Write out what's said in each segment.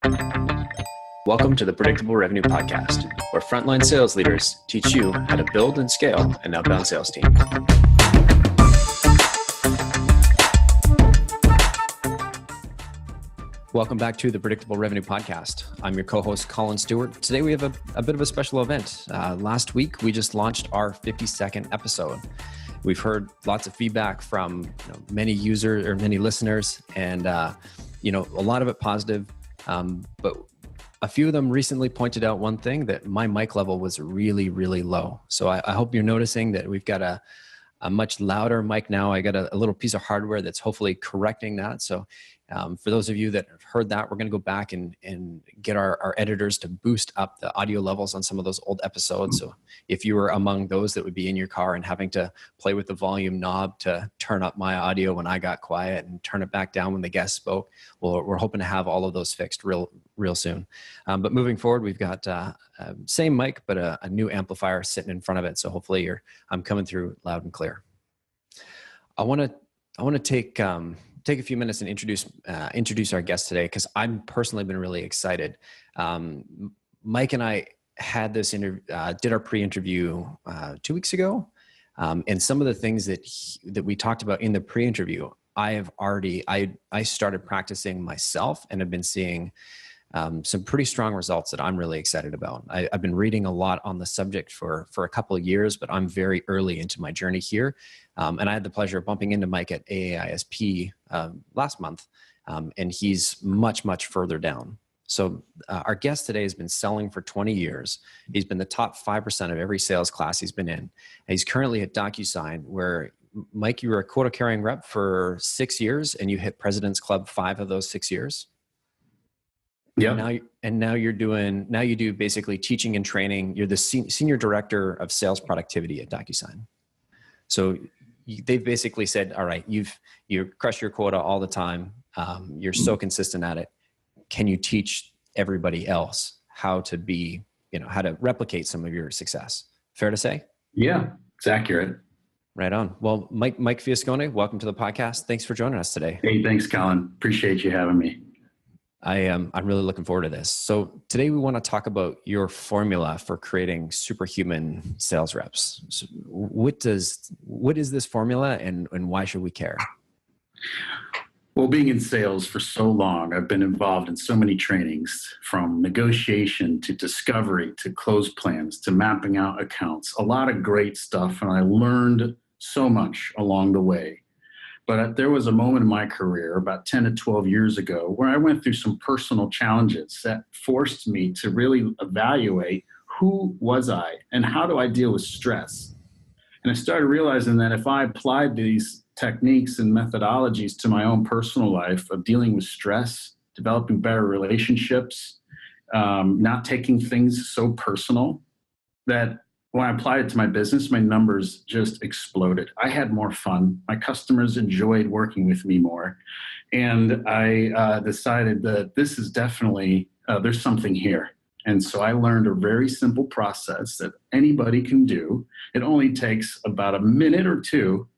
Welcome to the Predictable Revenue Podcast, where frontline sales leaders teach you how to build and scale an outbound sales team. Welcome back to the Predictable Revenue Podcast. I'm your co-host, Collin Stewart. Today we have a bit of a special event. Last week, we just launched our 52nd episode. We've heard lots of feedback from many users or many listeners, and a lot of it positive. But a few of them recently pointed out one thing, that my mic level was really, really low. So I hope you're noticing that we've got a much louder mic now. I got a little piece of hardware that's hopefully correcting that. So for those of you that have heard that, we're going to go back and get our editors to boost up the audio levels on some of those old episodes. So if you were among those that would be in your car and having to play with the volume knob to turn up my audio when I got quiet and turn it back down when the guest spoke, well, we're hoping to have all of those fixed real soon. But moving forward, we've got same mic, but a new amplifier sitting in front of it. So hopefully I'm coming through loud and clear. I want to take a few minutes and introduce our guest today, because I'm personally been really excited. Mike and I had this did our pre-interview 2 weeks ago, and some of the things that we talked about in the pre-interview, I started practicing myself and have been seeing some pretty strong results that I'm really excited about. I've been reading a lot on the subject for a couple of years, but I'm very early into my journey here. And I had the pleasure of bumping into Mike at AAISP last month, and he's much, much further down. So our guest today has been selling for 20 years. He's been the top 5% of every sales class he's been in. And he's currently at DocuSign, where, Mike, you were a quota carrying rep for 6 years, and you hit President's Club 5 of those 6 years. Yeah. Now you do basically teaching and training. You're the senior director of sales productivity at DocuSign. So they've basically said, all right, you crush your quota all the time. You're so consistent at it. Can you teach everybody else how to replicate some of your success? Fair to say? Yeah, it's accurate. Right on. Well, Mike Fiascone, welcome to the podcast. Thanks for joining us today. Hey, thanks, Collin. Appreciate you having me. I'm really looking forward to this. So today we want to talk about your formula for creating superhuman sales reps. So what is this formula, and why should we care? Well, being in sales for so long, I've been involved in so many trainings, from negotiation to discovery to close plans to mapping out accounts. A lot of great stuff, and I learned so much along the way. But there was a moment in my career about 10 to 12 years ago where I went through some personal challenges that forced me to really evaluate who was I and how do I deal with stress. And I started realizing that if I applied these techniques and methodologies to my own personal life of dealing with stress, developing better relationships, not taking things so personal, that when I applied it to my business, my numbers just exploded. I had more fun. My customers enjoyed working with me more. And I decided that this is definitely, there's something here. And so I learned a very simple process that anybody can do. It only takes about a minute or two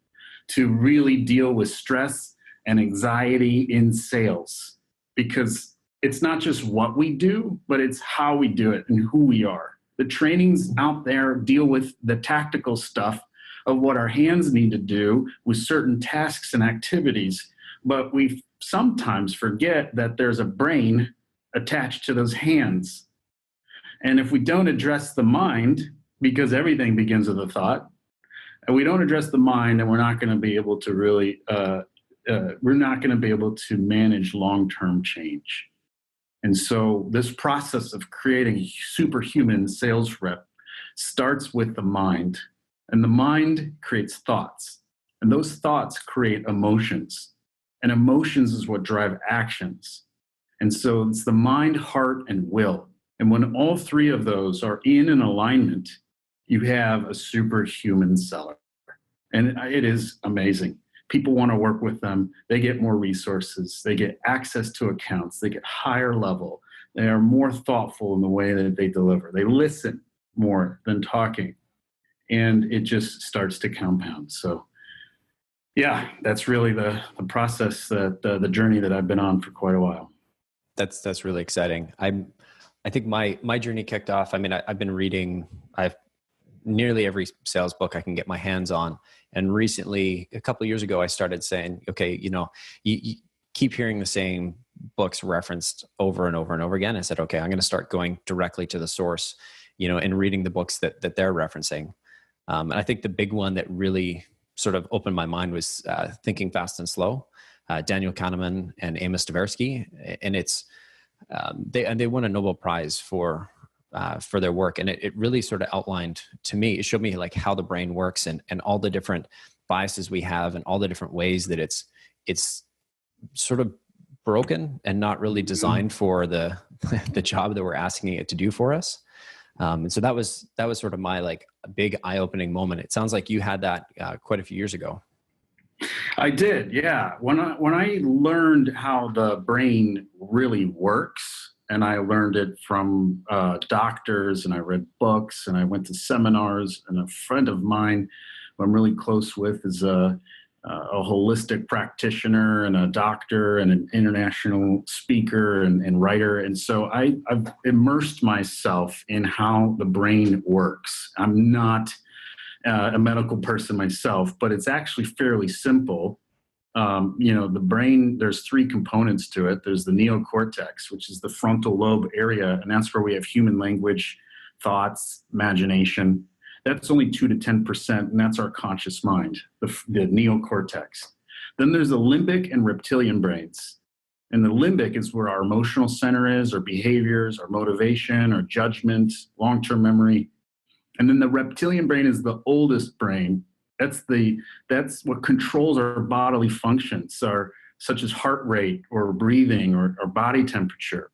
to really deal with stress and anxiety in sales. Because it's not just what we do, but it's how we do it and who we are. The trainings out there deal with the tactical stuff of what our hands need to do with certain tasks and activities, but we sometimes forget that there's a brain attached to those hands. And if we don't address the mind, because everything begins with a thought, and we don't address the mind, then we're not going to be able to really, manage long-term change. And so this process of creating a superhuman sales rep starts with the mind. And the mind creates thoughts. And those thoughts create emotions. And emotions is what drive actions. And so it's the mind, heart, and will. And when all three of those are in an alignment, you have a superhuman seller. And it is amazing. People want to work with them. They get more resources. They get access to accounts. They get higher level. They are more thoughtful in the way that they deliver. They listen more than talking. And it just starts to compound. So yeah, that's really the process, the journey that I've been on for quite a while. That's really exciting. I think my journey kicked off. I mean, I've been reading. I've nearly every sales book I can get my hands on. And recently, a couple of years ago, I started saying, okay, you keep hearing the same books referenced over and over and over again. I said, okay, I'm going to start going directly to the source, and reading the books that they're referencing. And I think the big one that really sort of opened my mind was Thinking Fast and Slow, Daniel Kahneman and Amos Tversky. And it's, they won a Nobel Prize for their work. And it really sort of outlined to me, it showed me like how the brain works and all the different biases we have and all the different ways that it's sort of broken and not really designed for the job that we're asking it to do for us. And so that was sort of my like a big eye-opening moment. It sounds like you had that quite a few years ago. I did, yeah. When I learned how the brain really works, and I learned it from doctors, and I read books, and I went to seminars, and a friend of mine who I'm really close with is a holistic practitioner and a doctor and an international speaker and writer. And so I've immersed myself in how the brain works. I'm not a medical person myself, but it's actually fairly simple. The brain, there's three components to it. There's the neocortex, which is the frontal lobe area, and that's where we have human language, thoughts, imagination. That's only 2 to 10%, and that's our conscious mind, the neocortex. Then there's the limbic and reptilian brains. And the limbic is where our emotional center is, our behaviors, our motivation, our judgment, long-term memory. And then the reptilian brain is the oldest brain. That's what controls our bodily functions, such as heart rate or breathing or body temperature.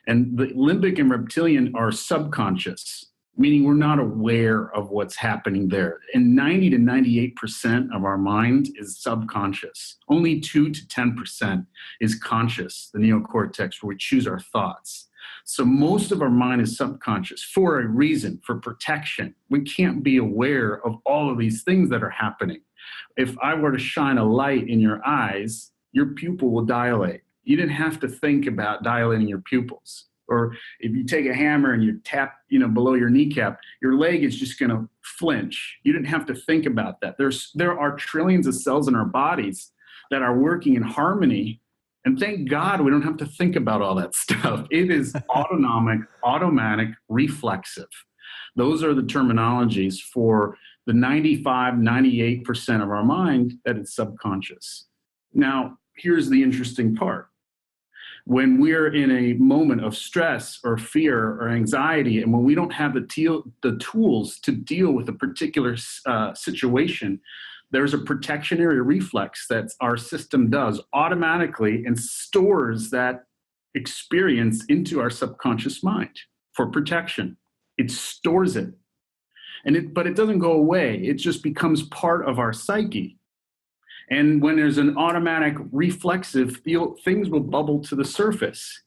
And the limbic and reptilian are subconscious, meaning we're not aware of what's happening there. And 90 to 98% of our mind is subconscious. Only 2 to 10% is conscious, the neocortex, where we choose our thoughts. So most of our mind is subconscious for a reason, for protection. We can't be aware of all of these things that are happening. If I were to shine a light in your eyes, your pupil will dilate. You didn't have to think about dilating your pupils. Or if you take a hammer and you tap, below your kneecap, your leg is just going to flinch. You didn't have to think about that. There are trillions of cells in our bodies that are working in harmony. And thank God we don't have to think about all that stuff. It is autonomic, automatic, reflexive. Those are the terminologies for the 95, 98% of our mind that is subconscious. Now, here's the interesting part. When we're in a moment of stress or fear or anxiety, and when we don't have the tools to deal with a particular situation, there's a protection area reflex that our system does automatically and stores that experience into our subconscious mind for protection. It stores it. But it doesn't go away. It just becomes part of our psyche. And when there's an automatic reflexive, things will bubble to the surface.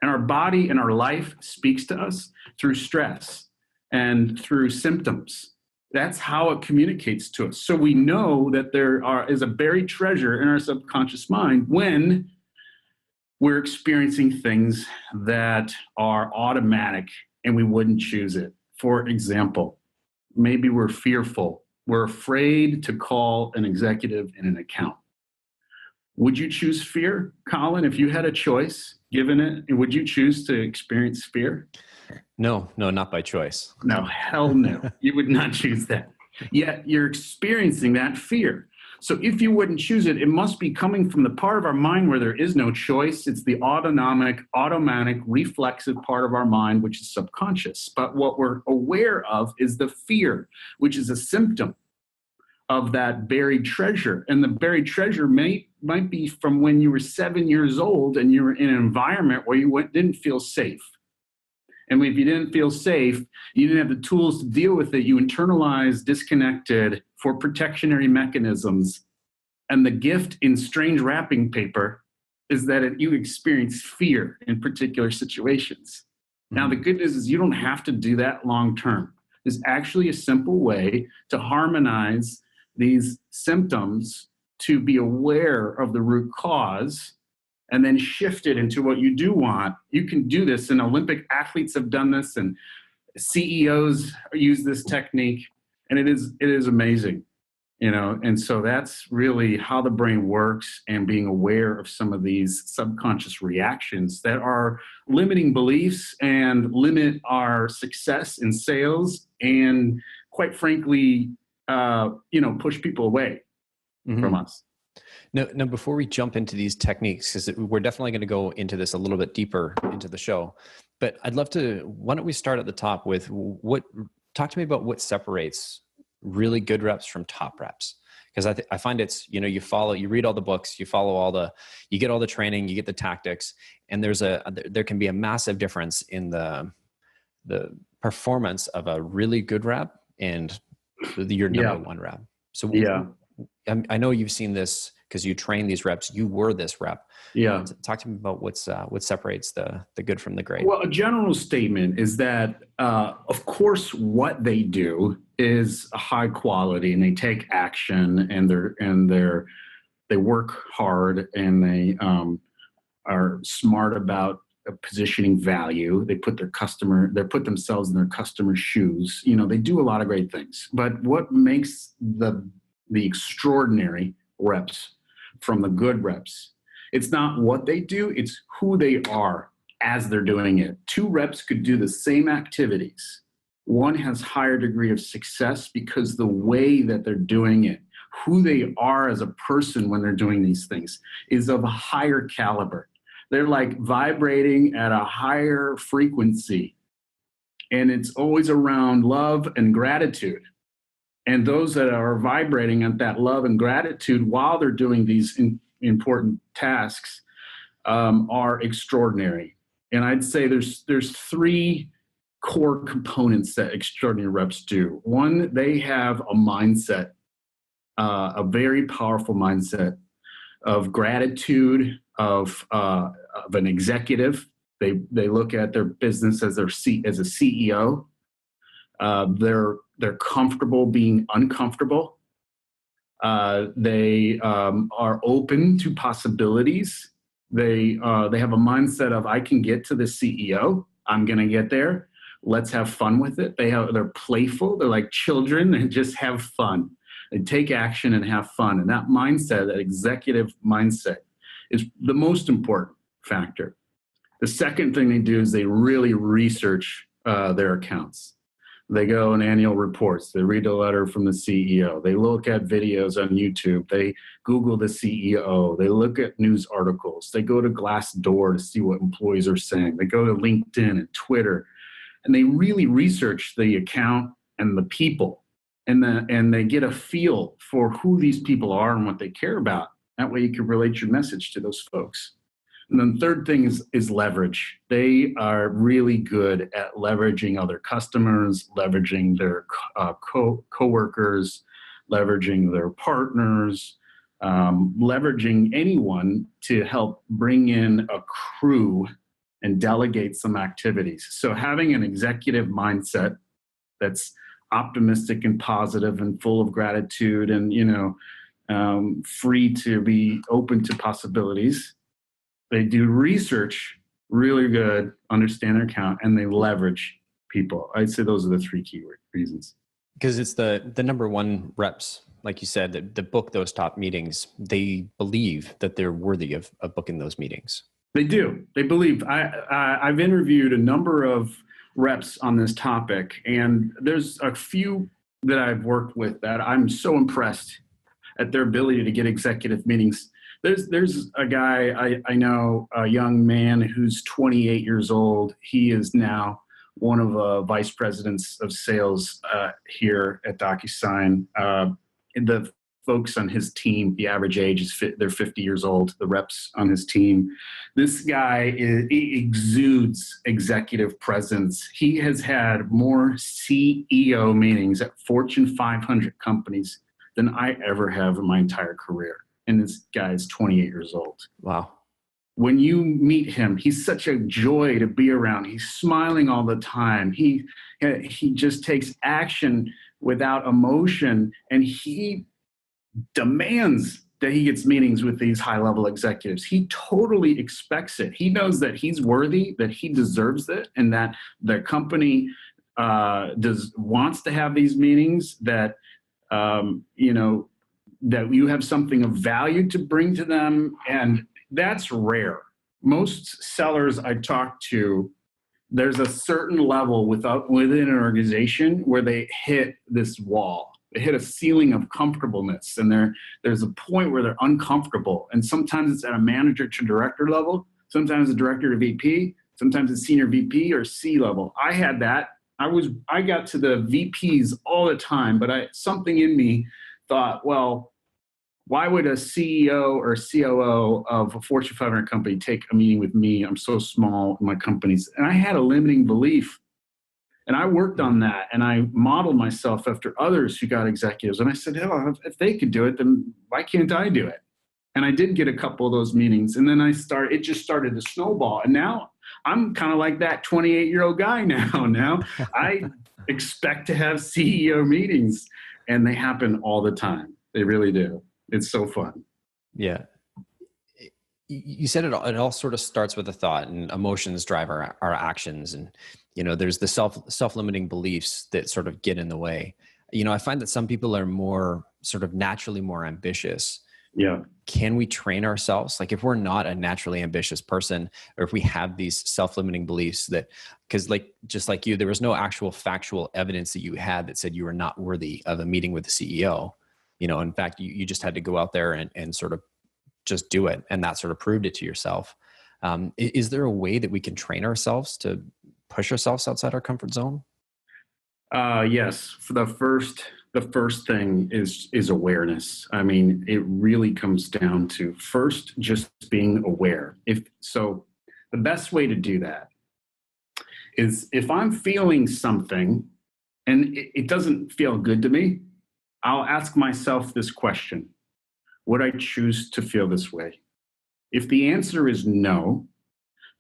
And our body and our life speaks to us through stress and through symptoms. That's how it communicates to us. So we know that there is a buried treasure in our subconscious mind when we're experiencing things that are automatic and we wouldn't choose it. For example, maybe we're fearful. We're afraid to call an executive in an account. Would you choose fear, Collin? If you had a choice given it, would you choose to experience fear? No, not by choice. No, hell no. You would not choose that. Yet you're experiencing that fear. So if you wouldn't choose it, it must be coming from the part of our mind where there is no choice. It's the autonomic, automatic, reflexive part of our mind, which is subconscious. But what we're aware of is the fear, which is a symptom of that buried treasure. And the buried treasure might be from when you were 7 years old and you were in an environment where you didn't feel safe. And if you didn't feel safe, you didn't have the tools to deal with it. You internalized, disconnected for protectionary mechanisms. And the gift in strange wrapping paper is that you experience fear in particular situations. Now, the good news is you don't have to do that long term. There's actually a simple way to harmonize these symptoms to be aware of the root cause and then shift it into what you do want. You can do this, and Olympic athletes have done this, and CEOs use this technique, and it is amazing. And so that's really how the brain works, and being aware of some of these subconscious reactions that are limiting beliefs and limit our success in sales, and quite frankly, push people away from us. No, before we jump into these techniques, because we're definitely going to go into this a little bit deeper into the show, but why don't we start at the top with talk to me about what separates really good reps from top reps? Because I find it's, you read all the books, you get all the training, you get the tactics, and there can be a massive difference in the performance of a really good rep and your number one rep. So I know you've seen this because you train these reps. You were this rep. Yeah. Talk to me about what separates the good from the great. Well, a general statement is that, of course, what they do is high quality, and they take action, and they work hard, and they are smart about positioning value. They put themselves in their customer's shoes. They do a lot of great things. But what makes the extraordinary reps from the good reps, it's not what they do, it's who they are as they're doing it. Two reps could do the same activities. One has higher degree of success because the way that they're doing it, who they are as a person when they're doing these things, is of a higher caliber. They're like vibrating at a higher frequency, and it's always around love and gratitude. And those that are vibrating at that love and gratitude while they're doing these important tasks are extraordinary. And I'd say there's three core components that extraordinary reps do. One, they have a mindset, a very powerful mindset of gratitude, of an executive. They look at their business as a CEO. They're comfortable being uncomfortable. They are open to possibilities. They have a mindset of, I can get to the CEO. I'm going to get there. Let's have fun with it. They're playful. They're like children. They just have fun. They take action and have fun. And that mindset, that executive mindset, is the most important factor. The second thing they do is they really research their accounts. They go on annual reports. They read a letter from the CEO. They look at videos on YouTube. They Google the CEO. They look at news articles. They go to Glassdoor to see what employees are saying. They go to LinkedIn and Twitter, and they really research the account and the people, and they get a feel for who these people are and what they care about. That way you can relate your message to those folks. And then the third thing is leverage. They are really good at leveraging other customers, leveraging their coworkers, leveraging their partners, leveraging anyone to help bring in a crew and delegate some activities. So having an executive mindset that's optimistic and positive and full of gratitude and, free to be open to possibilities. They do research really good, understand their account, and they leverage people. I'd say those are the three key reasons. Because it's the number one reps, like you said, that book those top meetings. They believe that they're worthy of booking those meetings. They do. They believe. I've interviewed a number of reps on this topic, and there's a few that I've worked with that I'm so impressed at their ability to get executive meetings. There's a guy I know, a young man who's 28 years old. He is now one of the vice presidents of sales here at DocuSign. The folks on his team, the average age is they're 50 years old. The reps on his team. This guy he exudes executive presence. He has had more CEO meetings at Fortune 500 companies than I ever have in my entire career. And this guy's 28 years old. Wow. When you meet him, he's such a joy to be around. He's smiling all the time. He just takes action without emotion, and he demands that he gets meetings with these high-level executives. He totally expects it. He knows that he's worthy, that he deserves it, and that the company wants to have these meetings, that that you have something of value to bring to them, and that's rare. Most sellers I talk to, there's a certain level within an organization where they hit this wall. They hit a ceiling of comfortableness, and there's a point where they're uncomfortable. And sometimes it's at a manager to director level, sometimes a director to VP, sometimes it's senior VP or C level. I had that. I got to the VPs all the time, but something in me thought, well, why would a CEO or COO of a Fortune 500 company take a meeting with me? I'm so small in my companies. And I had a limiting belief. And I worked on that, and I modeled myself after others who got executives. And I said, oh, if they could do it, then why can't I do it? And I did get a couple of those meetings. And then it just started to snowball. And now I'm kind of like that 28-year-old guy now. Now I expect to have CEO meetings, and they happen all the time. They really do. It's so fun. Yeah. You said it all sort of starts with a thought, and emotions drive our actions. And, there's the self-limiting beliefs that sort of get in the way. I find that some people are more sort of naturally more ambitious. Yeah. Can we train ourselves? Like if we're not a naturally ambitious person, or if we have these self-limiting beliefs because just like you, there was no actual factual evidence that you had that said you were not worthy of a meeting with the CEO. In fact, you just had to go out there and sort of just do it. And that sort of proved it to yourself. Is there a way that we can train ourselves to push ourselves outside our comfort zone? Yes. For the first thing is awareness. I mean, it really comes down to first just being aware. The best way to do that is if I'm feeling something and it doesn't feel good to me, I'll ask myself this question: would I choose to feel this way? If the answer is no,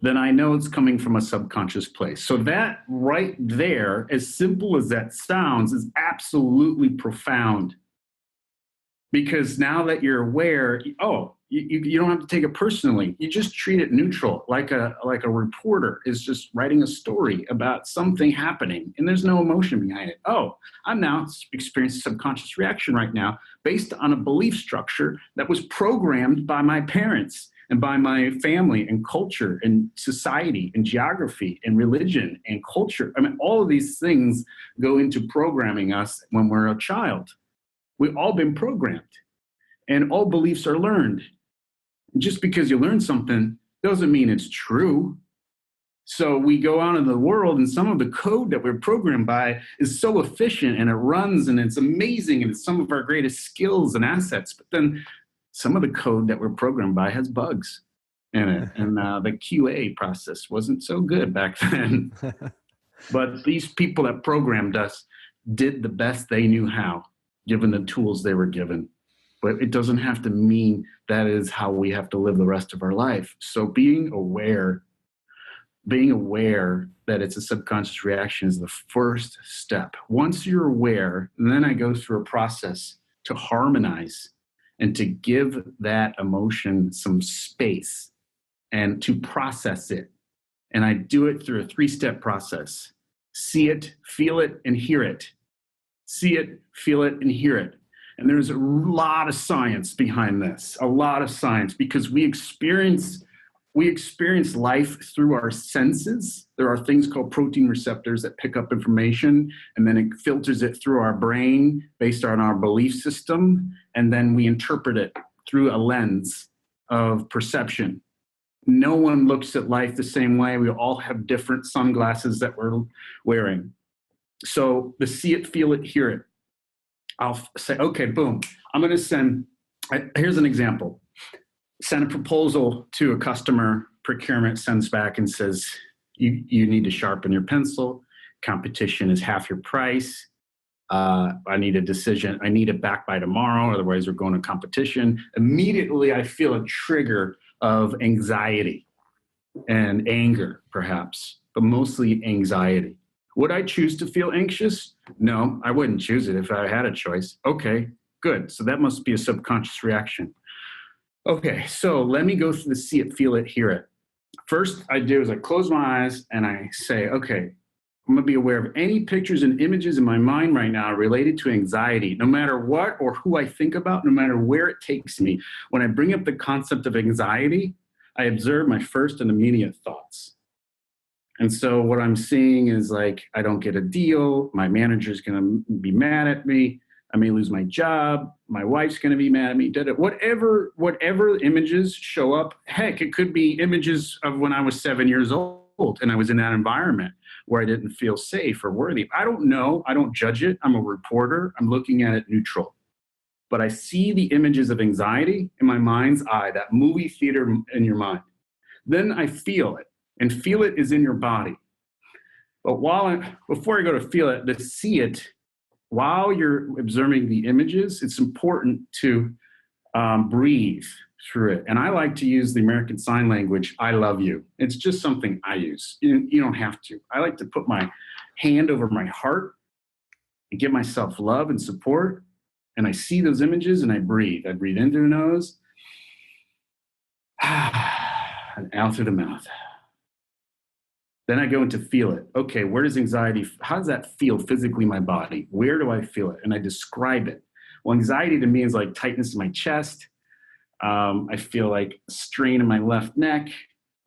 then I know it's coming from a subconscious place. So that right there, as simple as that sounds, is absolutely profound. Because now that you're aware, you don't have to take it personally. You just treat it neutral, like a reporter is just writing a story about something happening, and there's no emotion behind it. Oh, I'm now experiencing a subconscious reaction right now based on a belief structure that was programmed by my parents and by my family and culture and society and geography and religion and culture. I mean, all of these things go into programming us when we're a child. We've all been programmed, and all beliefs are learned. Just because you learn something doesn't mean it's true. So we go out into the world, and some of the code that we're programmed by is so efficient, and it runs, and it's amazing, and it's some of our greatest skills and assets. But then some of the code that we're programmed by has bugs in it, and the QA process wasn't so good back then. But these people that programmed us did the best they knew how, given the tools they were given. But it doesn't have to mean that is how we have to live the rest of our life. So being aware that it's a subconscious reaction is the first step. Once you're aware, then I go through a process to harmonize and to give that emotion some space and to process it. And I do it through a 3-step process. See it, feel it, and hear it. See it, feel it, and hear it. And there's a lot of science behind this, a lot of science, because we experience life through our senses. There are things called protein receptors that pick up information, and then it filters it through our brain based on our belief system, and then we interpret it through a lens of perception. No one looks at life the same way. We all have different sunglasses that we're wearing. So the see it, feel it, hear it. I'll say, okay, boom. I'm going to here's an example. Send a proposal to a customer. Procurement sends back and says, you need to sharpen your pencil. Competition is half your price. I need a decision. I need it back by tomorrow. Otherwise, we're going to competition. Immediately, I feel a trigger of anxiety and anger, perhaps, but mostly anxiety. Would I choose to feel anxious? No, I wouldn't choose it if I had a choice. Okay, good. So that must be a subconscious reaction. Okay, so let me go through the see it, feel it, hear it. First I do is I close my eyes and I say, okay, I'm going to be aware of any pictures and images in my mind right now related to anxiety, no matter what or who I think about, no matter where it takes me. When I bring up the concept of anxiety, I observe my first and immediate thoughts. And so what I'm seeing is like, I don't get a deal. My manager's going to be mad at me. I may lose my job. My wife's going to be mad at me. Whatever images show up. Heck, it could be images of when I was 7 years old and I was in that environment where I didn't feel safe or worthy. I don't know. I don't judge it. I'm a reporter. I'm looking at it neutral. But I see the images of anxiety in my mind's eye, that movie theater in your mind. Then I feel it, and feel it is in your body. But before I go to feel it, to see it, while you're observing the images, it's important to breathe through it. And I like to use the American Sign Language, I love you. It's just something I use. You don't have to. I like to put my hand over my heart and give myself love and support. And I see those images and I breathe. I breathe in through the nose and out through the mouth. Then I go into feel it. Okay, where does anxiety, how does that feel physically in my body? Where do I feel it? And I describe it. Well, anxiety to me is like tightness in my chest. I feel like strain in my left neck.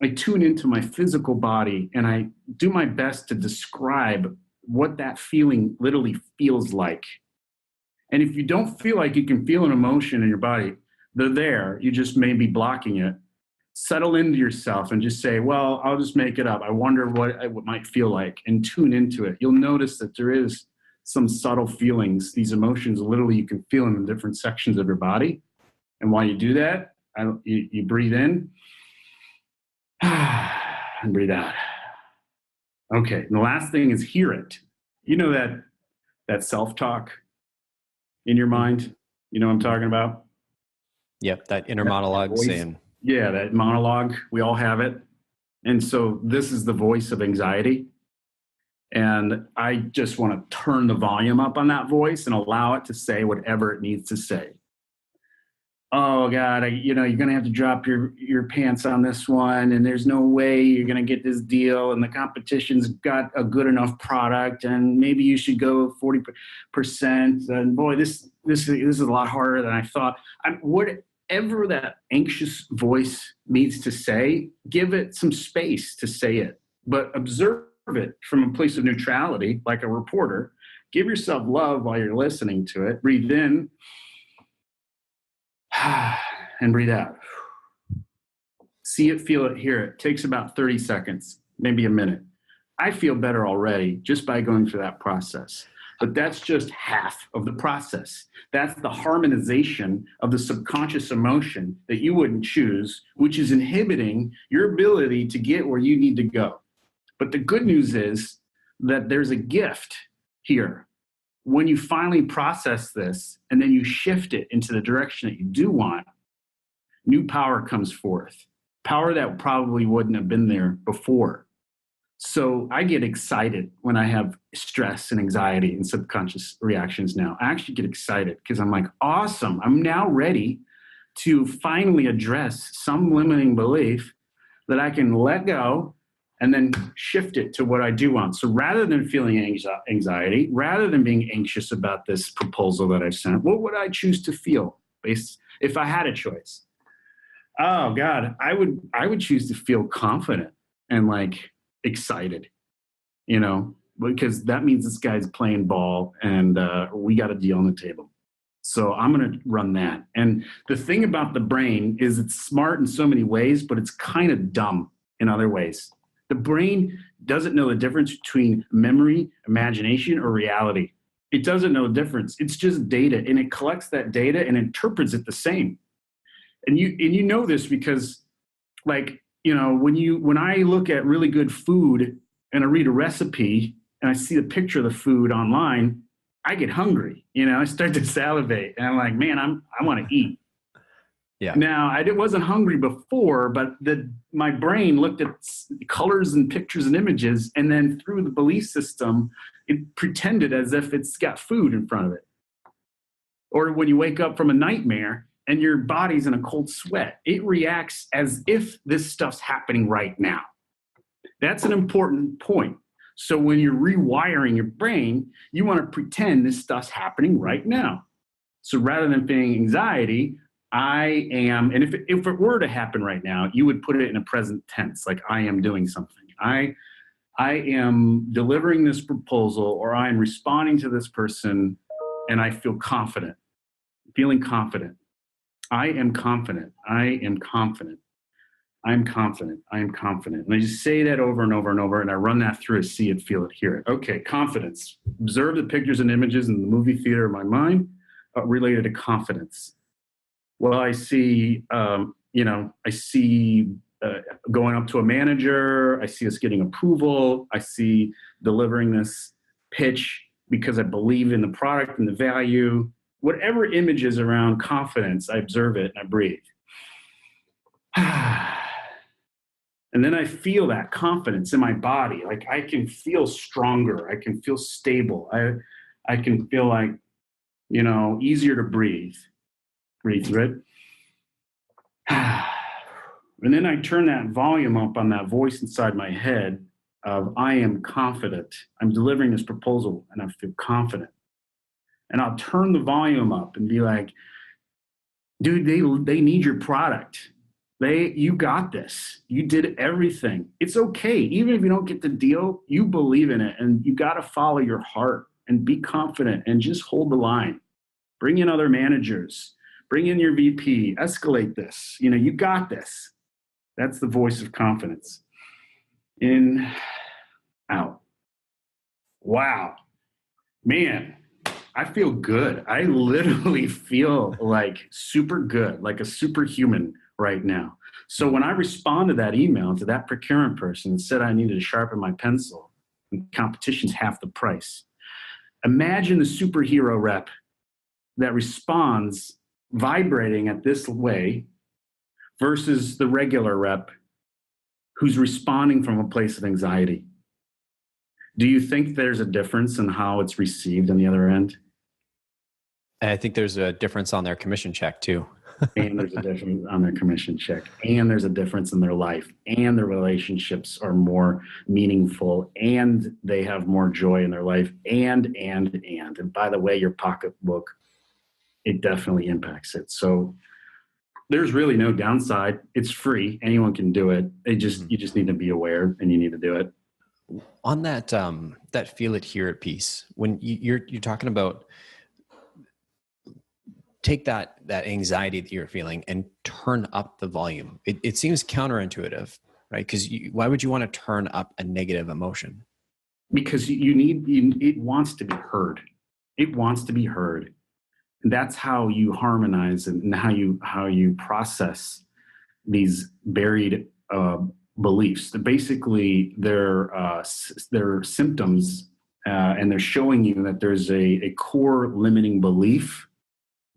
I tune into my physical body and I do my best to describe what that feeling literally feels like. And if you don't feel like you can feel an emotion in your body, they're there. You just may be blocking it. Settle into yourself and just say, well, I'll just make it up. I wonder what it might feel like, and tune into it. You'll notice that there is some subtle feelings. These emotions, literally, you can feel them in different sections of your body. And while you do that, you breathe in and breathe out. Okay, and the last thing is hear it. You know that self-talk in your mind? You know what I'm talking about? Yep, that inner monologue saying. Yeah, that monologue, we all have it. And so this is the voice of anxiety. And I just want to turn the volume up on that voice and allow it to say whatever it needs to say. Oh God, you're going to have to drop your pants on this one. And there's no way you're going to get this deal. And the competition's got a good enough product. And maybe you should go 40%. And boy, this is a lot harder than I thought. Whatever that anxious voice needs to say, give it some space to say it, but observe it from a place of neutrality, like a reporter. Give yourself love while you're listening to it. Breathe in and breathe out. See it, feel it, hear it. Takes about 30 seconds, maybe a minute. I feel better already just by going through that process. But that's just half of the process. That's the harmonization of the subconscious emotion that you wouldn't choose, which is inhibiting your ability to get where you need to go. But the good news is that there's a gift here. When you finally process this and then you shift it into the direction that you do want, new power comes forth. Power that probably wouldn't have been there before. So I get excited when I have stress and anxiety and subconscious reactions now. I actually get excited because I'm like, awesome. I'm now ready to finally address some limiting belief that I can let go and then shift it to what I do want. So rather than feeling anxiety, rather than being anxious about this proposal that I've sent, what would I choose to feel if I had a choice? Oh God, I would choose to feel confident and like excited, because that means this guy's playing ball and we got a deal on the table. So I'm going to run that. And the thing about the brain is it's smart in so many ways, but it's kind of dumb in other ways. The brain doesn't know the difference between memory, imagination, or reality. It doesn't know the difference. It's just data, and it collects that data and interprets it the same. And you know this because, like, when I look at really good food and I read a recipe and I see the picture of the food online, I get hungry. I start to salivate, and I'm like, man, I want to eat. Yeah. Now, I wasn't hungry before, but my brain looked at colors and pictures and images, and then through the belief system, it pretended as if it's got food in front of it. Or when you wake up from a nightmare and your body's in a cold sweat. It reacts as if this stuff's happening right now. That's an important point. So when you're rewiring your brain, you want to pretend this stuff's happening right now. So rather than feeling anxiety, I am, and if it were to happen right now, you would put it in a present tense, like I am doing something. I am delivering this proposal, or I am responding to this person, and I feel confident, feeling confident. I am confident. I am confident. I'm confident. I am confident. And I just say that over and over and over, and I run that through, see it, feel it, hear it. Okay, confidence. Observe the pictures and images in the movie theater of my mind related to confidence. Well, I see, going up to a manager. I see us getting approval. I see delivering this pitch because I believe in the product and the value. Whatever images around confidence, I observe it and I breathe. And then I feel that confidence in my body. Like I can feel stronger. I can feel stable. I can feel like, easier to breathe. Breathe through it. And then I turn that volume up on that voice inside my head of I am confident. I'm delivering this proposal and I feel confident. And I'll turn the volume up and be like, dude, they need your product. You got this. You did everything. It's okay. Even if you don't get the deal, you believe in it, and you got to follow your heart and be confident and just hold the line. Bring in other managers. Bring in your VP. Escalate this. You got this. That's the voice of confidence. In, out. Wow. Man, I feel good. I literally feel like super good, like a superhuman right now. So when I respond to that email to that procurement person and said I needed to sharpen my pencil, and competition's half the price, imagine the superhero rep that responds vibrating at this way versus the regular rep who's responding from a place of anxiety. Do you think there's a difference in how it's received on the other end? And I think there's a difference on their commission check too. And there's a difference on their commission check. And there's a difference in their life. And their relationships are more meaningful. And they have more joy in their life. And by the way, your pocketbook, it definitely impacts it. So there's really no downside. It's free. Anyone can do it. You just need to be aware and you need to do it. On that feel it, hear it piece, when you're talking about take that anxiety that you're feeling and turn up the volume. It seems counterintuitive, right? Because why would you want to turn up a negative emotion? Because it wants to be heard. It wants to be heard. And that's how you harmonize and how you process these buried beliefs. Basically, they're symptoms, and they're showing you that there's a core limiting belief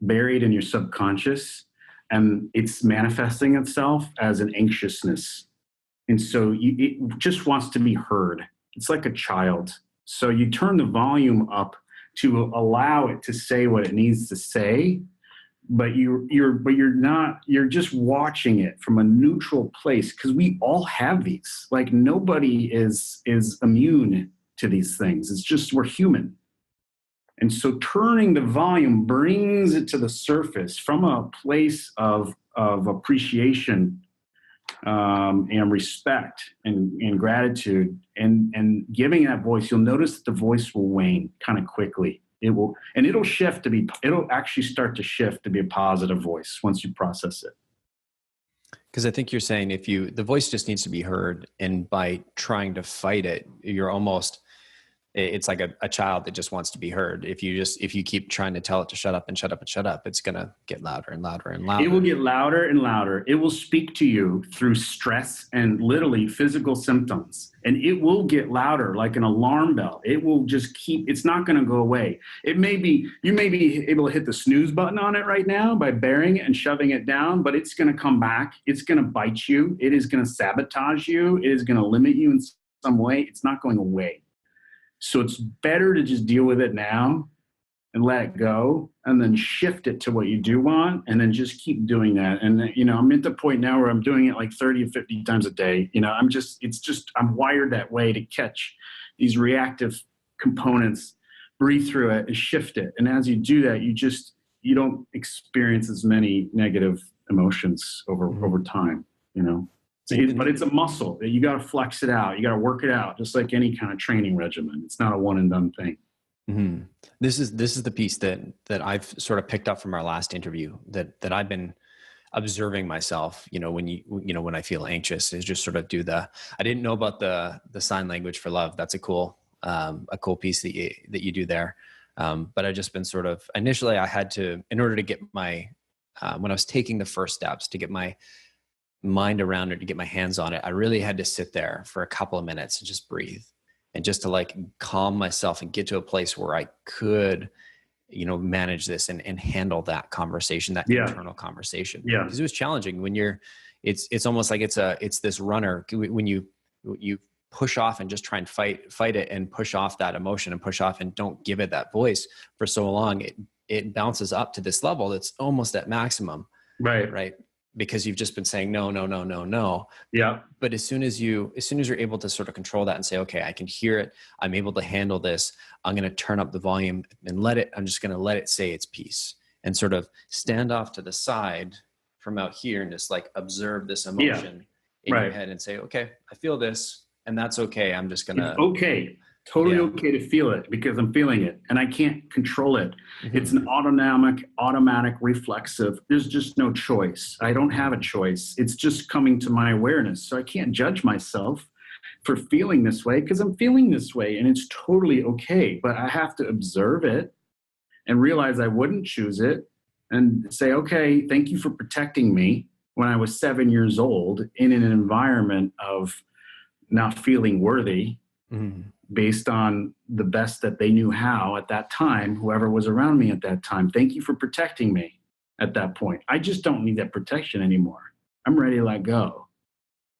buried in your subconscious, and it's manifesting itself as an anxiousness. And so it just wants to be heard. It's like a child. So you turn the volume up to allow it to say what it needs to say, but you're just watching it from a neutral place, because we all have these. Like nobody is immune to these things. It's just we're human. And so turning the volume brings it to the surface from a place of appreciation and respect and gratitude, and giving that voice. You'll notice that the voice will wane kind of quickly. It'll actually start to shift to be a positive voice once you process it. Because I think you're saying the voice just needs to be heard, and by trying to fight it, it's like a child that just wants to be heard. If you keep trying to tell it to shut up and shut up and shut up, it's going to get louder and louder and louder. It will get louder and louder. It will speak to you through stress and literally physical symptoms. And it will get louder like an alarm bell. It will just it's not going to go away. You may be able to hit the snooze button on it right now by burying it and shoving it down, but it's going to come back. It's going to bite you. It is going to sabotage you. It is going to limit you in some way. It's not going away. So it's better to just deal with it now and let it go, and then shift it to what you do want, and then just keep doing that. And I'm at the point now where I'm doing it like 30 or 50 times a day. I'm wired that way to catch these reactive components, breathe through it and shift it. And as you do that, you don't experience as many negative emotions over time, but it's a muscle that you got to flex it out. You got to work it out, just like any kind of training regimen. It's not a one and done thing. Mm-hmm. This is the piece that I've sort of picked up from our last interview that I've been observing myself, when I feel anxious, is just sort of I didn't know about the sign language for love. That's a cool piece that you do there. But I've just been sort of, initially I had to, in order to get my, when I was taking the first steps to get my mind around it, to get my hands on it, I really had to sit there for a couple of minutes and just breathe. And just to like calm myself and get to a place where I could, manage this and handle that conversation, that internal conversation. Yeah. Because it was challenging when it's almost like it's this runner when you push off and just try and fight it and push off that emotion and push off and don't give it that voice for so long, it bounces up to this level that's almost at maximum. Right. Because you've just been saying no. Yeah. But as soon as you're able to sort of control that and say, okay, I can hear it, I'm able to handle this, I'm going to turn up the volume and I'm just going to let it say its piece and sort of stand off to the side from out here and just like observe this emotion in your head and say, okay, I feel this and that's okay. I'm just going to. Totally okay to feel it because I'm feeling it and I can't control it. Mm-hmm. It's an automatic, reflexive. There's just no choice. I don't have a choice. It's just coming to my awareness. So I can't judge myself for feeling this way because I'm feeling this way and it's totally okay. But I have to observe it and realize I wouldn't choose it and say, okay, thank you for protecting me when I was 7 years old in an environment of not feeling worthy. Mm-hmm. Based on the best that they knew how at that time, whoever was around me at that time. Thank you for protecting me at that point. I just don't need that protection anymore. I'm ready to let go.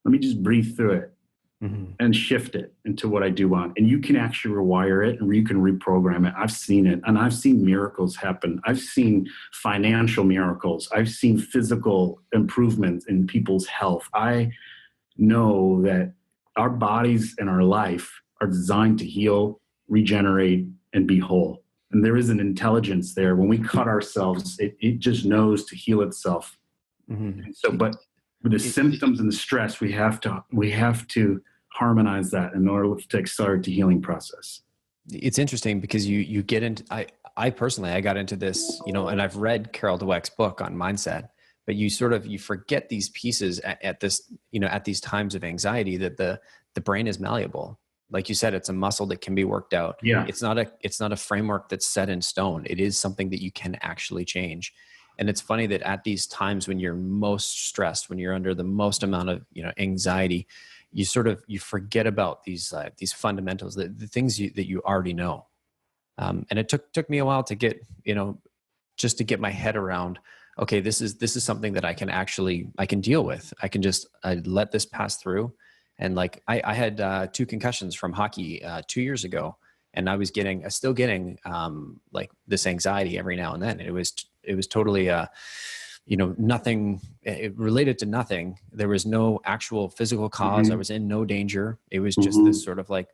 Let me just breathe through it and shift it into what I do want. And you can actually rewire it and you can reprogram it. I've seen it and I've seen miracles happen. I've seen financial miracles. I've seen physical improvements in people's health. I know that our bodies and our life are designed to heal, regenerate, and be whole. And there is an intelligence there. When we cut ourselves, it just knows to heal itself. Mm-hmm. So, but with the symptoms and the stress, we have to harmonize that in order to accelerate the healing process. It's interesting because you get into, I personally, I got into this, and I've read Carol Dweck's book on mindset, but you forget these pieces at this, at these times of anxiety that the brain is malleable. Like you said, it's a muscle that can be worked out. Yeah. It's not a framework that's set in stone. It is something that you can actually change. And it's funny that at these times when you're most stressed, when you're under the most amount of, anxiety, you forget about these fundamentals, the things that you already know. And it took me a while to get, just to get my head around, okay, this is something that I can deal with. I let this pass through. And like I had 2 concussions from hockey 2 years ago, and I was still getting like this anxiety every now and then. And it was totally nothing related to nothing. There was no actual physical cause. Mm-hmm. I was in no danger. It was just this sort of like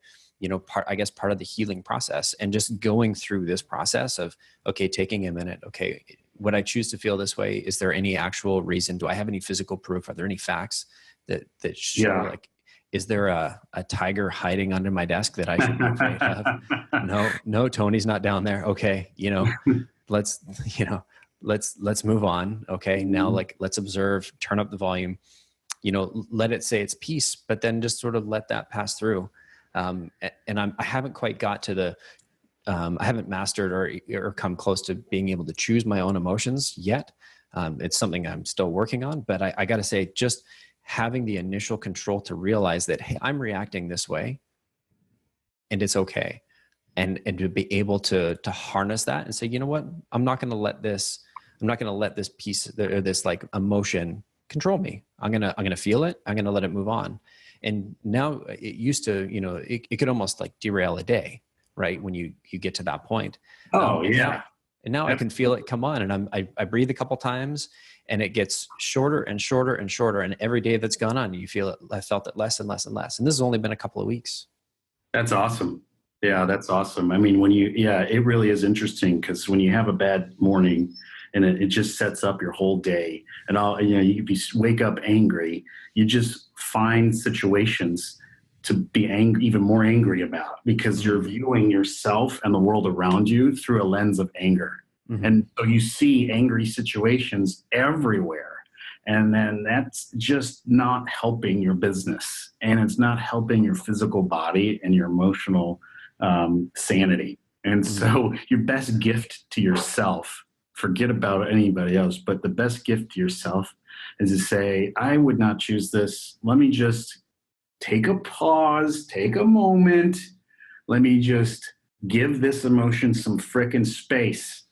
part of the healing process, and just going through this process of okay, taking a minute. Okay, would I choose to feel this way? Is there any actual reason? Do I have any physical proof? Are there any facts that show like? Is there a tiger hiding under my desk that I should be afraid of? No, Tony's not down there. Okay. Let's move on. Okay. Now let's observe, turn up the volume, let it say its piece, but then just sort of let that pass through. And I haven't quite got to I haven't mastered or come close to being able to choose my own emotions yet. It's something I'm still working on, but I got to say, just having the initial control to realize that, hey, I'm reacting this way and it's okay. And to be able to harness that and say, you know what, I'm not going to let this piece or this like emotion control me. I'm going to feel it. I'm going to let it move on. And now it used to, it could almost like derail a day. right? When you get to that point. Oh, And yeah. now I can feel it come on, and I breathe a couple times, and it gets shorter and shorter and shorter. And every day that's gone on, you feel it. I felt it less and less and less. And this has only been a couple of weeks. That's awesome. Yeah, that's awesome. I mean, it really is interesting, because when you have a bad morning and it just sets up your whole day, and if you wake up angry, you just find situations to be even more angry about, because you're viewing yourself and the world around you through a lens of anger. Mm-hmm. And so you see angry situations everywhere. And then that's just not helping your business, and it's not helping your physical body and your emotional sanity. And so your best gift to yourself, forget about anybody else, but the best gift to yourself is to say, I would not choose this. Let me just take a pause, take a moment. Let me just give this emotion some frickin' space,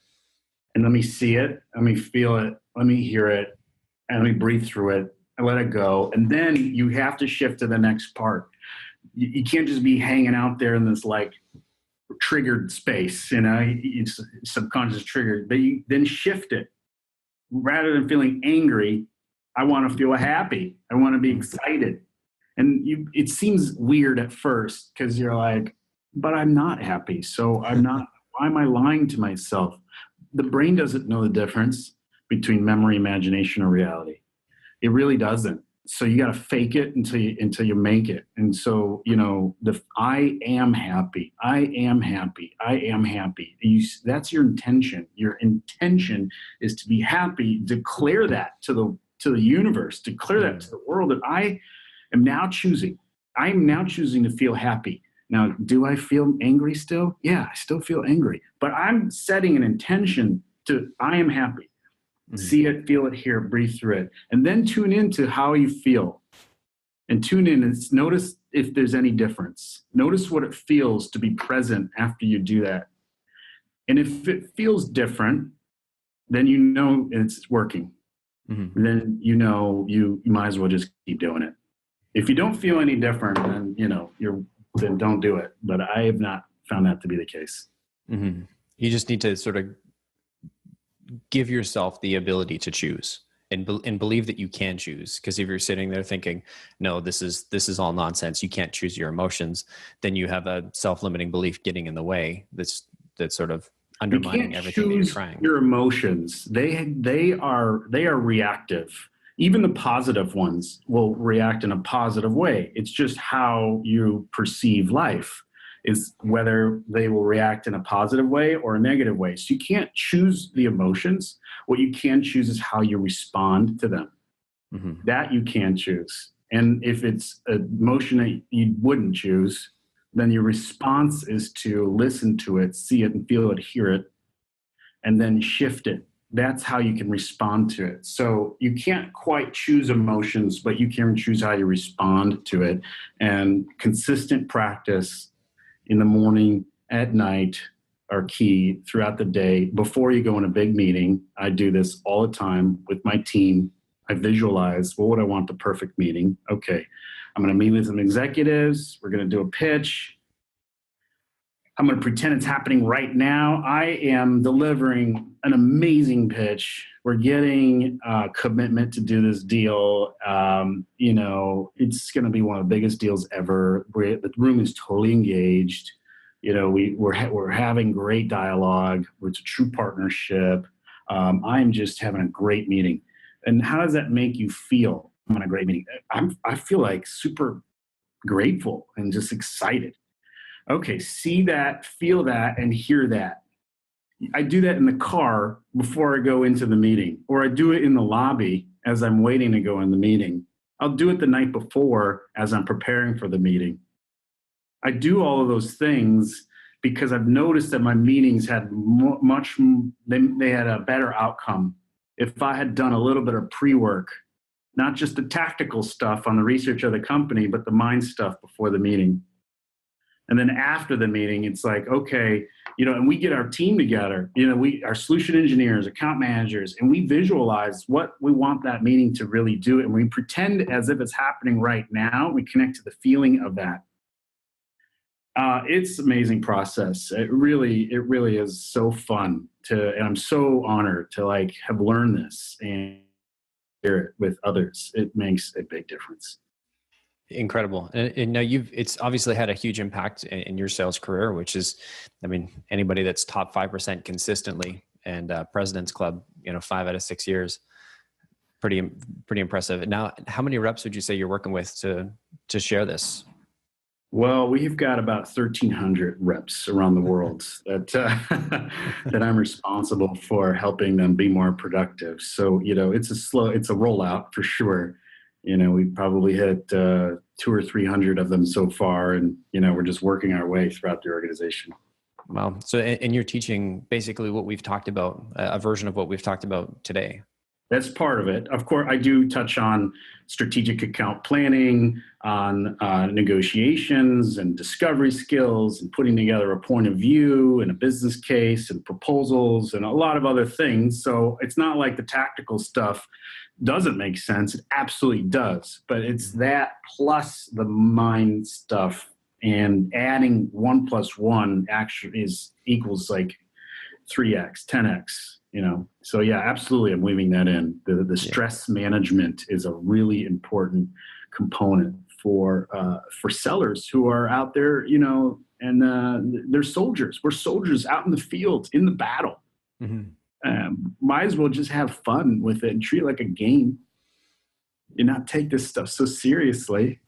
and let me see it. Let me feel it. Let me hear it. And let me breathe through it and let it go. And then you have to shift to the next part. You can't just be hanging out there in this like triggered space, it's subconscious triggered, but you then shift it. Rather than feeling angry, I want to feel happy. I want to be excited. And it seems weird at first, because you're like, but I'm not happy. So I'm not, why am I lying to myself? The brain doesn't know the difference between memory, imagination, or reality. It really doesn't. So you got to fake it until you make it. And so, I am happy. I am happy. I am happy. That's your intention. Your intention is to be happy. Declare that to the universe. Declare that to the world, that I am now choosing. I'm now choosing to feel happy. Now, do I feel angry still? Yeah, I still feel angry. But I'm setting an intention to, I am happy. See it, feel it, hear it, breathe through it. And then tune into how you feel. And tune in and notice if there's any difference. Notice what it feels to be present after you do that. And if it feels different, then you know it's working. Mm-hmm. Then you might as well just keep doing it. If you don't feel any different, then then don't do it. But I have not found that to be the case. Mm-hmm. You just need to sort of give yourself the ability to choose and believe that you can choose. Because if you're sitting there thinking, no, this is all nonsense, you can't choose your emotions, then you have a self-limiting belief getting in the way that's sort of undermining everything that you're trying. Your emotions, they are reactive. Even the positive ones will react in a positive way. It's just how you perceive life is whether they will react in a positive way or a negative way. So you can't choose the emotions. What you can choose is how you respond to them. Mm-hmm. That you can choose. And if it's an emotion that you wouldn't choose, then your response is to listen to it, see it and feel it, hear it, and then shift it. That's how you can respond to it. So you can't quite choose emotions, but you can choose how you respond to it. And consistent practice in the morning, at night, are key throughout the day. Before you go in a big meeting, I do this all the time with my team. I visualize, what would I want the perfect meeting? Okay, I'm going to meet with some executives. We're going to do a pitch. I'm going to pretend it's happening right now. I am delivering an amazing pitch. We're getting a commitment to do this deal. It's going to be one of the biggest deals ever. The room is totally engaged. We're having great dialogue. It's a true partnership. I'm just having a great meeting. And how does that make you feel on a great meeting? I feel like super grateful and just excited. Okay, see that, feel that, and hear that. I do that in the car before I go into the meeting, or I do it in the lobby as I'm waiting to go in the meeting. I'll do it the night before as I'm preparing for the meeting. I do all of those things because I've noticed that my meetings had they had a better outcome if I had done a little bit of pre-work, not just the tactical stuff on the research of the company, but the mind stuff before the meeting. And then after the meeting, it's like, okay, and we get our team together, our solution engineers, account managers, and we visualize what we want that meeting to really do. And we pretend as if it's happening right now. We connect to the feeling of that. It's an amazing process. It really is so fun and I'm so honored to like have learned this and share it with others. It makes a big difference. Incredible. And now it's obviously had a huge impact in your sales career, which is, I mean, anybody that's top 5% consistently and President's Club, 5 out of 6 years, pretty impressive. Now, how many reps would you say you're working with to share this? Well, we've got about 1,300 reps around the world that that I'm responsible for helping them be more productive. So, it's a rollout for sure. We probably hit 200 or 300 of them so far, and we're just working our way throughout the organization. Wow. So, and you're teaching basically what we've talked about, a version of what we've talked about today. That's part of it. Of course, I do touch on strategic account planning, on negotiations and discovery skills, and putting together a point of view and a business case and proposals and a lot of other things. So it's not like the tactical stuff doesn't make sense. It absolutely does. But it's that plus the mind stuff, and adding 1 + 1 actually equals like 3x, 10x. So yeah, absolutely. I'm weaving that in. The stress management is a really important component for sellers who are out there, and they're soldiers. We're soldiers out in the field, in the battle. Mm-hmm. Might as well just have fun with it and treat it like a game. Not take this stuff so seriously.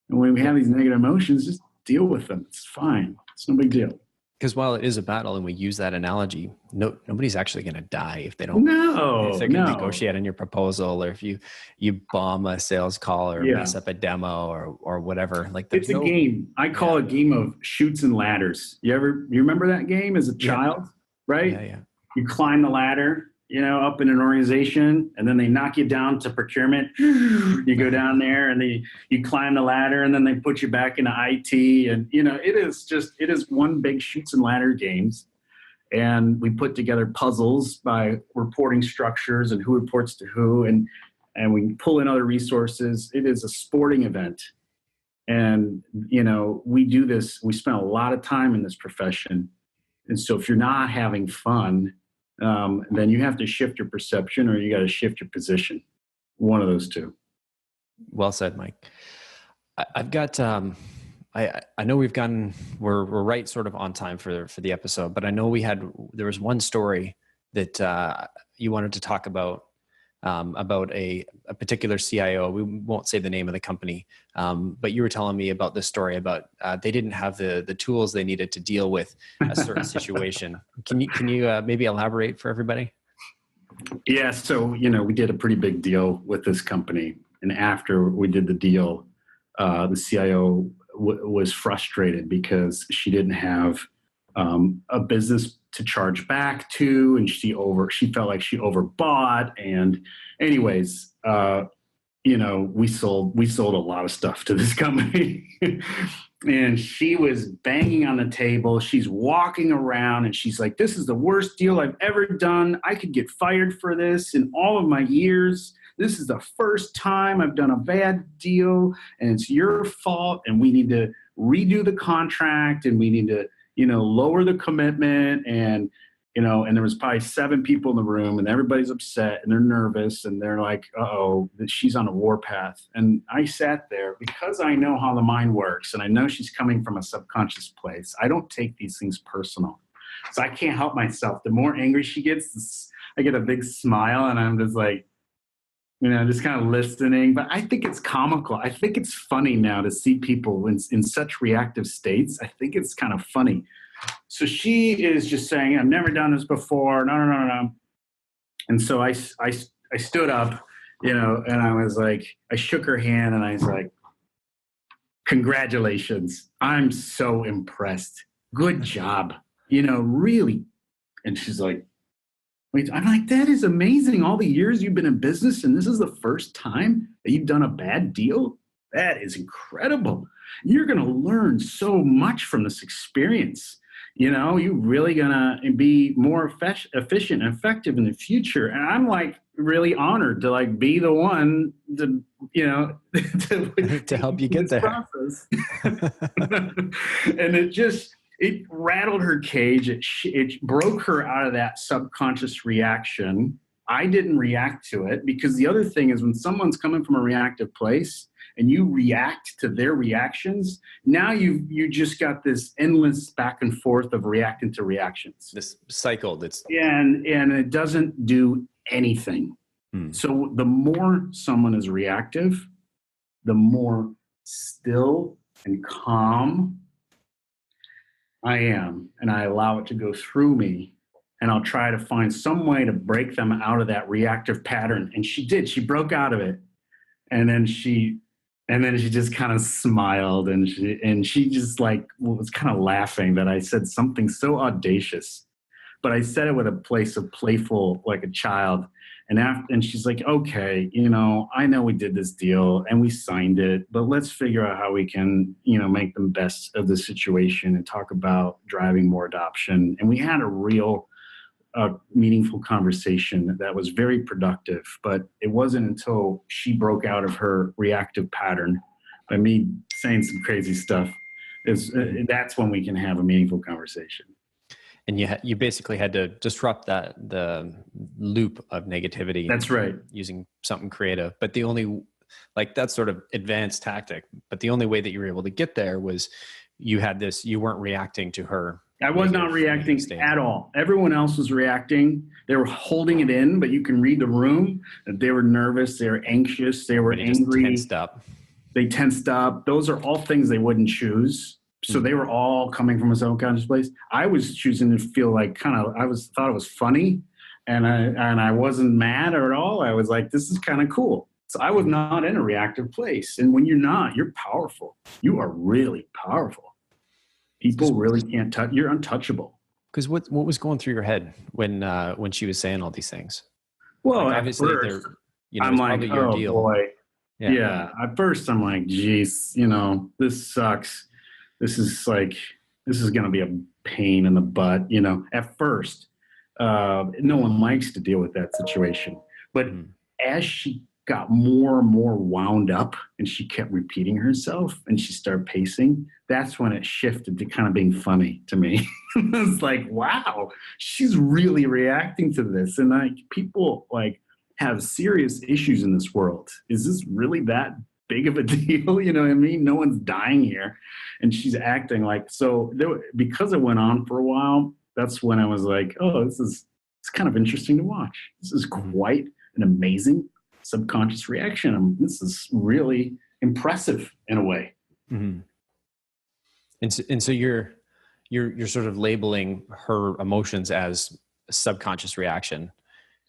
And when we have these negative emotions, just deal with them. It's fine. It's no big deal. Because while it is a battle, and we use that analogy, nobody's actually going to die if they don't. If they can negotiate on your proposal, or if you bomb a sales call or mess up a demo or whatever. Like it's a game. I call it a game of chutes and ladders. You remember that game as a child, right? Yeah. You climb the ladder, up in an organization, and then they knock you down to procurement. You go down there and you climb the ladder, and then they put you back into IT. And, it is one big chutes and ladder games. And we put together puzzles by reporting structures and who reports to who, and we pull in other resources. It is a sporting event. And, we do this. We spend a lot of time in this profession. And so if you're not having fun, then you have to shift your perception, or you got to shift your position. One of those two. Well said, Mike. I've got, I know we're right sort of on time for the episode, but I know there was one story that you wanted to talk about a particular CIO. We won't say the name of the company, but you were telling me about this story about they didn't have the tools they needed to deal with a certain situation. Can you maybe elaborate for everybody? Yeah. So, we did a pretty big deal with this company, and after we did the deal, the CIO was frustrated because she didn't have a business to charge back to, and she felt like she overbought. And anyways, we sold a lot of stuff to this company. And she was banging on the table. She's walking around and she's like, "This is the worst deal I've ever done. I could get fired for this in all of my years. This is the first time I've done a bad deal, and it's your fault. And we need to redo the contract, and we need to, lower the commitment." And, and there was probably 7 people in the room, and everybody's upset and they're nervous, and they're like, "Uh-oh, she's on a warpath." And I sat there because I know how the mind works, and I know she's coming from a subconscious place. I don't take these things personal. So I can't help myself. The more angry she gets, I get a big smile, and I'm just like, just kind of listening. But I think it's comical. I think it's funny now to see people in such reactive states. I think it's kind of funny. So she is just saying, "I've never done this before. No. And so I stood up, and I was like, I shook her hand, and I was like, "Congratulations. I'm so impressed. Good job. Really." And she's like, "Wait," I'm like, "That is amazing. All the years you've been in business, and this is the first time that you've done a bad deal? That is incredible. You're going to learn so much from this experience. You're really going to be more efficient and effective in the future." And I'm like, really honored to like be the one to, to help you get there. Process. And it rattled her cage. It broke her out of that subconscious reaction. I didn't react to it, because the other thing is when someone's coming from a reactive place and you react to their reactions, now you just got this endless back and forth of reacting to reactions. This cycle and it doesn't do anything. So the more someone is reactive, the more still and calm I am, and I allow it to go through me, and I'll try to find some way to break them out of that reactive pattern. And she did. She broke out of it. And then she just kind of smiled, and she just like was kind of laughing that I said something so audacious. But I said it with a place of playful, like a child. And she's like, okay, I know we did this deal and we signed it, but let's figure out how we can, make the best of the situation and talk about driving more adoption. And we had a real meaningful conversation that was very productive, but it wasn't until she broke out of her reactive pattern by me saying some crazy stuff that's when we can have a meaningful conversation. And you basically had to disrupt the loop of negativity. That's right. Using something creative. But the only, like, that sort of advanced tactic, but the only way that you were able to get there was you weren't reacting to her. I was not reacting at all. Everyone else was reacting. They were holding it in, but you can read the room that they were nervous, they were anxious, they were angry. Tensed up. They tensed up. Those are all things they wouldn't choose. So they were all coming from a subconscious place. I was choosing to feel like thought it was funny, and I wasn't mad at all. I was like, this is kind of cool. So I was not in a reactive place. And when you're not, you're powerful. You are really powerful. People really can't touch. You're untouchable. Because what was going through your head when she was saying all these things? Well, like, obviously, I'm like, oh deal. Boy, yeah. At first, I'm like, geez, this sucks. This is going to be a pain in the butt, at first. No one likes to deal with that situation. But as she got more and more wound up and she kept repeating herself and she started pacing, that's when it shifted to kind of being funny to me. It's like, wow, she's really reacting to this. And people have serious issues in this world. Is this really that big of a deal? You know what I mean? No one's dying here. And she's acting like, so because it went on for a while, that's when I was like, oh, it's kind of interesting to watch. This is quite an amazing subconscious reaction. This is really impressive in a way. Mm-hmm. And so you're sort of labeling her emotions as a subconscious reaction.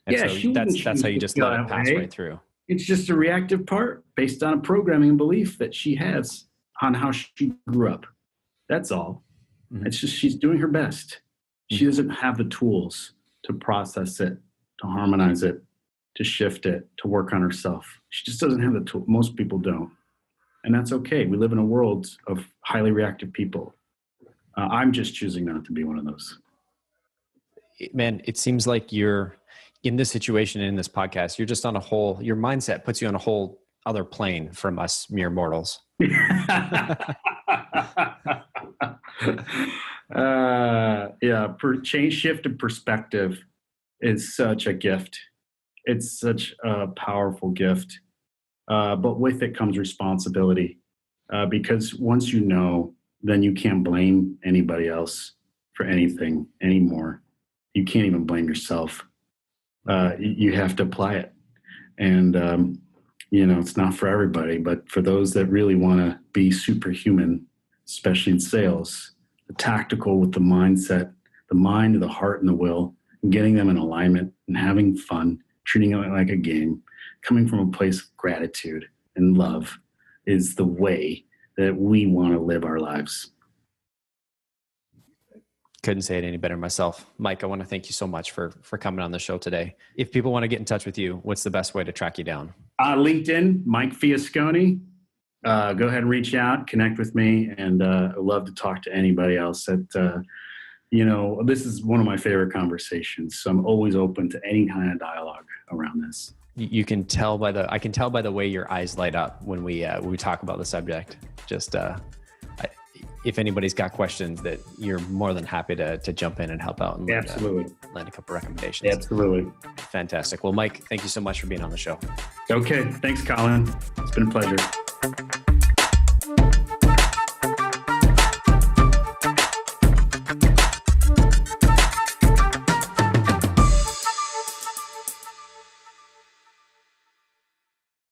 And so that's how you just let it pass right through. It's just a reactive part based on a programming belief that she has on how she grew up. That's all. Mm-hmm. It's just she's doing her best. She doesn't have the tools to process it, to harmonize it, to shift it, to work on herself. She just doesn't have the tool. Most people don't. And that's okay. We live in a world of highly reactive people. I'm just choosing not to be one of those. Man, it seems like you're in this situation, in this podcast, you're just on your mindset puts you on a whole other plane from us mere mortals. Shift of perspective is such a gift. It's such a powerful gift. But with it comes responsibility. Because once you know, then you can't blame anybody else for anything anymore. You can't even blame yourself. You have to apply it. And, it's not for everybody, but for those that really want to be superhuman, especially in sales, the tactical with the mindset, the mind, the heart, and the will, and getting them in alignment and having fun, treating it like a game, coming from a place of gratitude and love is the way that we want to live our lives. Couldn't say it any better myself. Mike, I want to thank you so much for coming on the show today. If people want to get in touch with you, what's the best way to track you down? LinkedIn, Mike Fiascone. Go ahead and reach out, connect with me, and I'd love to talk to anybody else that this is one of my favorite conversations. So I'm always open to any kind of dialogue around this. You can tell I can tell by the way your eyes light up when we talk about the subject. Just if anybody's got questions, that you're more than happy to jump in and help out and Absolutely. Lend a couple recommendations. Absolutely. Fantastic. Well, Mike, thank you so much for being on the show. Okay. Thanks, Collin. It's been a pleasure.